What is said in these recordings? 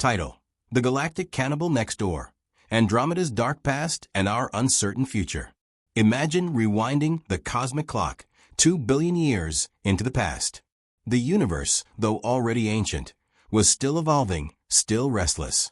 Title: The Galactic Cannibal Next Door, Andromeda's Dark Past and Our Uncertain Future. Imagine rewinding the cosmic clock 2 billion years into the past. The universe, though already ancient, was still evolving, still restless.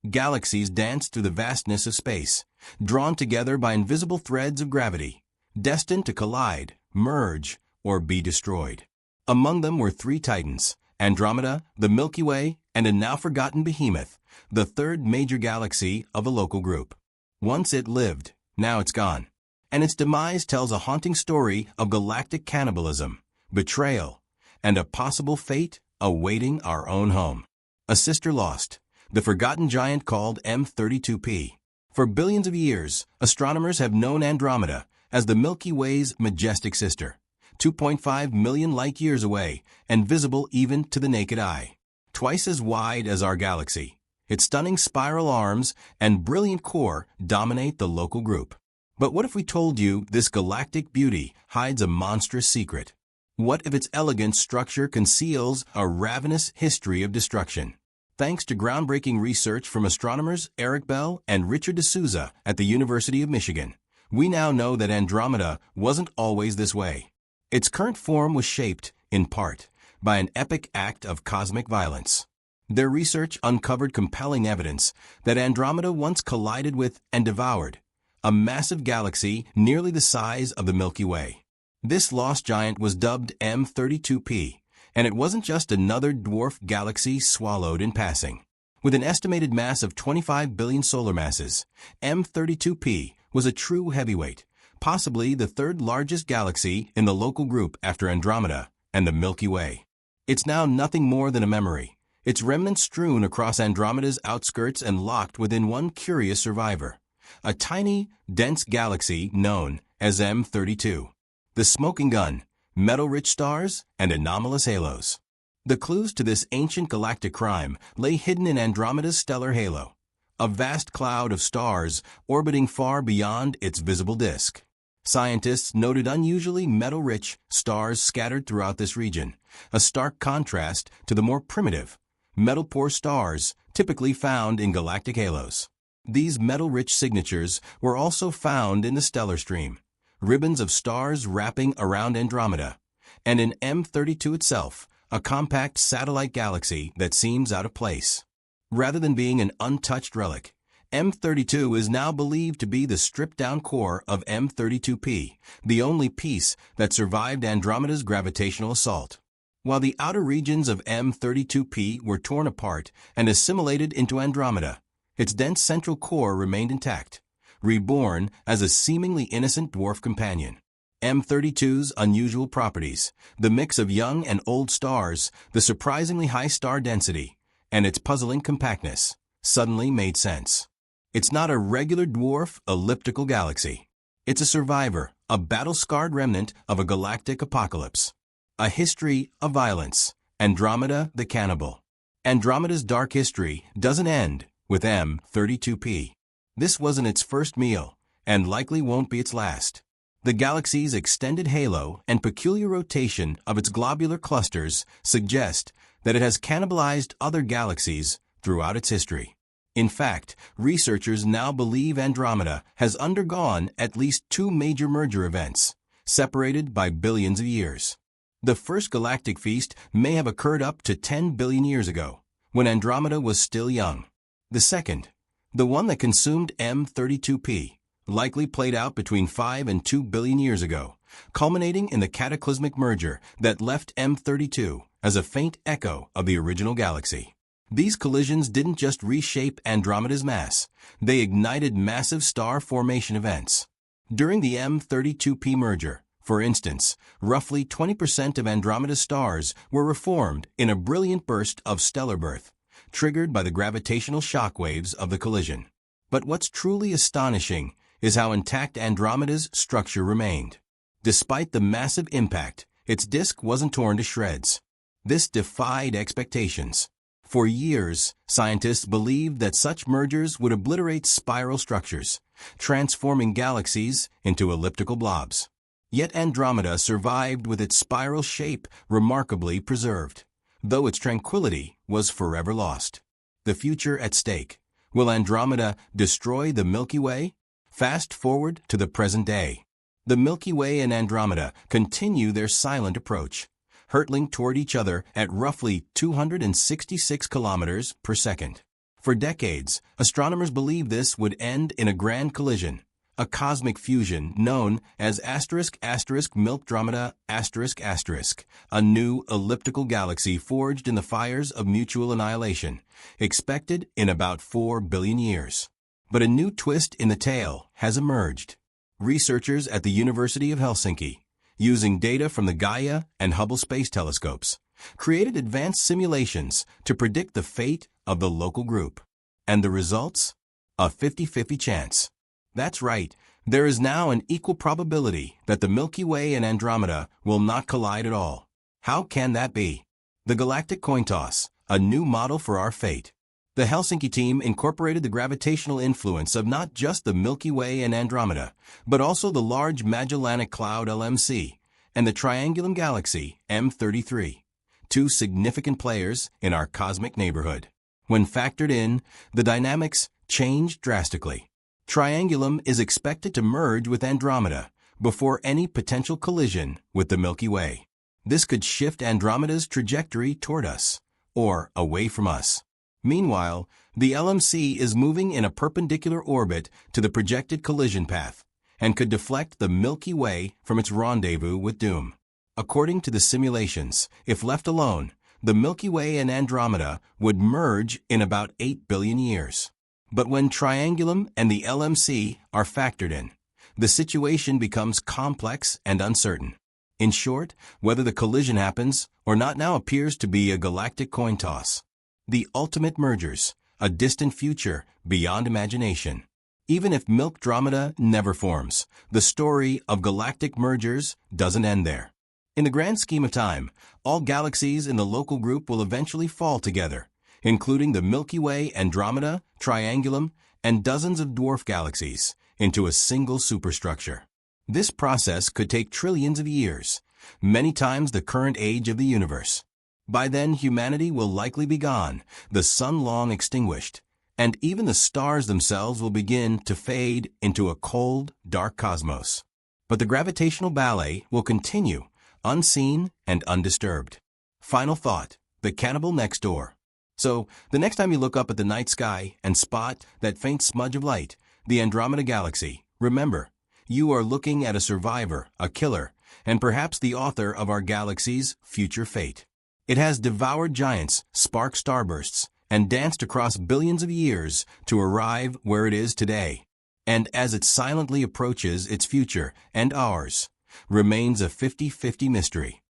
Galaxies danced through the vastness of space, drawn together by invisible threads of gravity, destined to collide, merge, or be destroyed. Among them were three titans: Andromeda, the Milky Way, and a now-forgotten behemoth, the third major galaxy of a local group. Once it lived, now it's gone. And its demise tells a haunting story of galactic cannibalism, betrayal, and a possible fate awaiting our own home. A sister lost, the forgotten giant called M32P. For billions of years, astronomers have known Andromeda as the Milky Way's majestic sister, 2.5 million light-years away and visible even to the naked eye. Twice as wide as our galaxy, its stunning spiral arms and brilliant core dominate the local group. But what if we told you this galactic beauty hides a monstrous secret? What if its elegant structure conceals a ravenous history of destruction? Thanks to groundbreaking research from astronomers Eric Bell and Richard D'Souza at the University of Michigan, we now know that Andromeda wasn't always this way. Its current form was shaped, in part, by an epic act of cosmic violence. Their research uncovered compelling evidence that Andromeda once collided with and devoured a massive galaxy nearly the size of the Milky Way. This lost giant was dubbed M32P, and it wasn't just another dwarf galaxy swallowed in passing. With an estimated mass of 25 billion solar masses, M32P was a true heavyweight, possibly the third largest galaxy in the local group after Andromeda and the Milky Way. It's now nothing more than a memory, its remnants strewn across Andromeda's outskirts and locked within one curious survivor: a tiny, dense galaxy known as M32. The smoking gun, metal-rich stars, and anomalous halos. The clues to this ancient galactic crime lay hidden in Andromeda's stellar halo, a vast cloud of stars orbiting far beyond its visible disk. Scientists noted unusually metal-rich stars scattered throughout this region, a stark contrast to the more primitive, metal-poor stars typically found in galactic halos. These metal-rich signatures were also found in the stellar stream, ribbons of stars wrapping around Andromeda, and in M32 itself, a compact satellite galaxy that seems out of place. Rather than being an untouched relic, M32 is now believed to be the stripped-down core of M32P, the only piece that survived Andromeda's gravitational assault. While the outer regions of M32P were torn apart and assimilated into Andromeda, its dense central core remained intact, reborn as a seemingly innocent dwarf companion. M32's unusual properties, the mix of young and old stars, the surprisingly high star density, and its puzzling compactness, suddenly made sense. It's not a regular dwarf elliptical galaxy. It's a survivor, a battle-scarred remnant of a galactic apocalypse. A history of violence. Andromeda the Cannibal. Andromeda's dark history doesn't end with M32P. This wasn't its first meal, and likely won't be its last. The galaxy's extended halo and peculiar rotation of its globular clusters suggest that it has cannibalized other galaxies throughout its history. In fact, researchers now believe Andromeda has undergone at least two major merger events, separated by billions of years. The first galactic feast may have occurred up to 10 billion years ago, when Andromeda was still young. The second, the one that consumed M32P, likely played out between 5 and 2 billion years ago, culminating in the cataclysmic merger that left M32 as a faint echo of the original galaxy. These collisions didn't just reshape Andromeda's mass, they ignited massive star formation events. During the M32P merger, for instance, roughly 20% of Andromeda's stars were reformed in a brilliant burst of stellar birth, triggered by the gravitational shockwaves of the collision. But what's truly astonishing is how intact Andromeda's structure remained. Despite the massive impact, its disk wasn't torn to shreds. This defied expectations. For years, scientists believed that such mergers would obliterate spiral structures, transforming galaxies into elliptical blobs. Yet Andromeda survived with its spiral shape remarkably preserved, though its tranquility was forever lost. The future at stake. Will Andromeda destroy the Milky Way? Fast forward to the present day. The Milky Way and Andromeda continue their silent approach, hurtling toward each other at roughly 266 kilometers per second. For decades, astronomers believed this would end in a grand collision, a cosmic fusion known as Milkdromeda ***, a new elliptical galaxy forged in the fires of mutual annihilation, expected in about 4 billion years. But a new twist in the tale has emerged. Researchers at the University of Helsinki, using data from the Gaia and Hubble space telescopes, created advanced simulations to predict the fate of the local group. And the results? A 50-50 chance. That's right, there is now an equal probability that the Milky Way and Andromeda will not collide at all. How can that be? The galactic coin toss, a new model for our fate. The Helsinki team incorporated the gravitational influence of not just the Milky Way and Andromeda, but also the Large Magellanic Cloud LMC and the Triangulum Galaxy M33, two significant players in our cosmic neighborhood. When factored in, the dynamics change drastically. Triangulum is expected to merge with Andromeda before any potential collision with the Milky Way. This could shift Andromeda's trajectory toward us, or away from us. Meanwhile, the LMC is moving in a perpendicular orbit to the projected collision path and could deflect the Milky Way from its rendezvous with doom. According to the simulations, if left alone, the Milky Way and Andromeda would merge in about 8 billion years. But when Triangulum and the LMC are factored in, the situation becomes complex and uncertain. In short, whether the collision happens or not now appears to be a galactic coin toss. The ultimate mergers, a distant future beyond imagination. Even if Milkdromeda never forms, the story of galactic mergers doesn't end there. In the grand scheme of time, all galaxies in the local group will eventually fall together, including the Milky Way, Andromeda, Triangulum, and dozens of dwarf galaxies, into a single superstructure. This process could take trillions of years, many times the current age of the universe. By then, humanity will likely be gone, the sun long extinguished, and even the stars themselves will begin to fade into a cold, dark cosmos. But the gravitational ballet will continue, unseen and undisturbed. Final thought, the cannibal next door. So, the next time you look up at the night sky and spot that faint smudge of light, the Andromeda Galaxy, remember, you are looking at a survivor, a killer, and perhaps the author of our galaxy's future fate. It has devoured giants, sparked starbursts, and danced across billions of years to arrive where it is today. And as it silently approaches its future and ours, remains a 50-50 mystery.